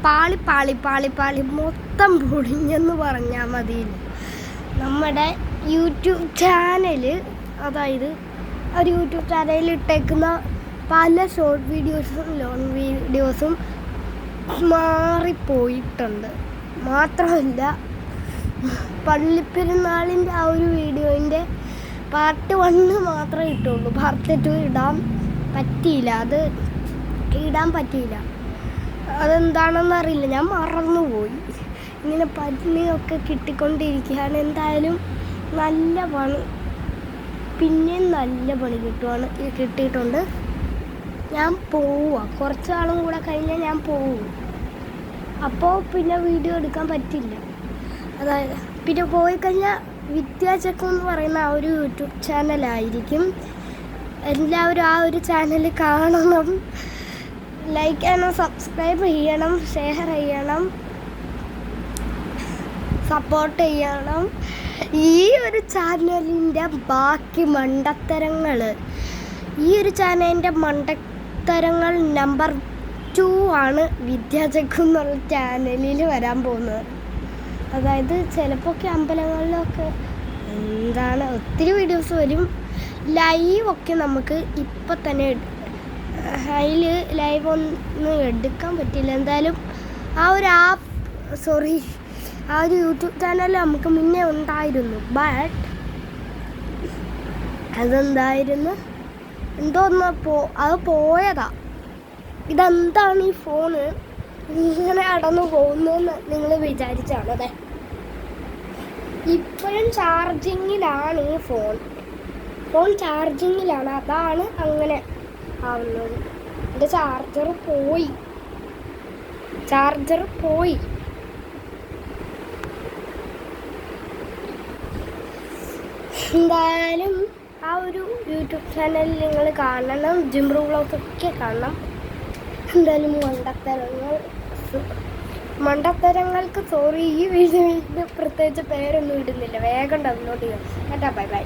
പാളി പാളി പാളി പാളി മൊത്തം പൊടിഞ്ഞെന്ന് പറഞ്ഞാൽ മതി. നമ്മുടെ യൂട്യൂബ് ചാനൽ, അതായത് ഒരു യൂട്യൂബ് ചാനലിൽ ഇട്ടേക്കുന്ന പല ഷോർട്ട് വീഡിയോസും ലോങ് വീഡിയോസും മാറിപ്പോയിട്ടുണ്ട്. മാത്രമല്ല, പള്ളിപ്പെരുന്നാളിൻ്റെ ആ ഒരു വീഡിയോൻ്റെ പാർട്ട് 1 മാത്രമേ ഇട്ടുള്ളൂ. പാർട്ട് 2 ഇടാൻ പറ്റിയില്ല. അതെന്താണെന്നറിയില്ല, ഞാൻ മറന്നുപോയി. ഇങ്ങനെ പണിയൊക്കെ കിട്ടിക്കൊണ്ടിരിക്കുകയാണ്. എന്തായാലും നല്ല പണി, പിന്നെയും നല്ല പണി കിട്ടിയിട്ടുണ്ട്. ഞാൻ പോവുക, കുറച്ച് നാളും കൂടെ കഴിഞ്ഞാൽ ഞാൻ പോവും. അപ്പോൾ പിന്നെ വീഡിയോ എടുക്കാൻ പറ്റില്ല. അതായത് പിന്നെ പോയി കഴിഞ്ഞാൽ വിദ്യാചക്രം എന്ന് പറയുന്ന ആ ഒരു യൂട്യൂബ് ചാനലായിരിക്കും. എല്ലാവരും ആ ഒരു ചാനൽ കാണണം, ലൈക്ക് ചെയ്യണം, സബ്സ്ക്രൈബ് ചെയ്യണം, ഷെയർ ചെയ്യണം, സപ്പോർട്ട് ചെയ്യണം. ഈ ഒരു ചാനലിൻ്റെ ബാക്കി മണ്ടത്തരങ്ങൾ, ഈ ഒരു ചാനലിൻ്റെ മണ്ടത്തരങ്ങൾ നമ്പർ 2 ആണ് വിദ്യാചക്രം എന്നുള്ള ചാനലിൽ വരാൻ പോകുന്നത്. അതായത് ചിലപ്പോൾ അമ്പലങ്ങളിലൊക്കെ ഒത്തിരി വീഡിയോസ് വരും. ലൈവൊക്കെ നമുക്ക് ഇപ്പം തന്നെ അതിൽ ലൈവ് ഒന്നും എടുക്കാൻ പറ്റില്ല. എന്തായാലും ആ ഒരു യൂട്യൂബ് ചാനൽ നമുക്ക് മുന്നേ ഉണ്ടായിരുന്നു. ബട്ട് അതെന്തായിരുന്നു, അത് പോയതാ. ഇതെന്താണ് ഈ ഫോണ് ഇങ്ങനെ അടന്നു പോകുന്നതെന്ന് നിങ്ങൾ വിചാരിച്ചാണ്. അതെ, ഇപ്പോഴും ചാർജിങ്ങിലാണ് ഈ ഫോൺ ചാർജിങ്ങിലാണ്. അതാണ് അങ്ങനെ ആവുന്നത്. എൻ്റെ ചാർജർ പോയി. എന്തായാലും ആ ഒരു യൂട്യൂബ് ചാനൽ നിങ്ങൾ കാണണം, ജിംബ്രു വ്ളോഗ്സൊക്കെ കാണണം. എന്തായാലും മണ്ടത്തരങ്ങൾക്ക് സോറി. ഈ വീഡിയോയിൽ പ്രത്യേകിച്ച് പേരൊന്നും ഇടുന്നില്ല. വേഗം ഡൗൺലോഡ് ചെയ്യാം. ബൈ.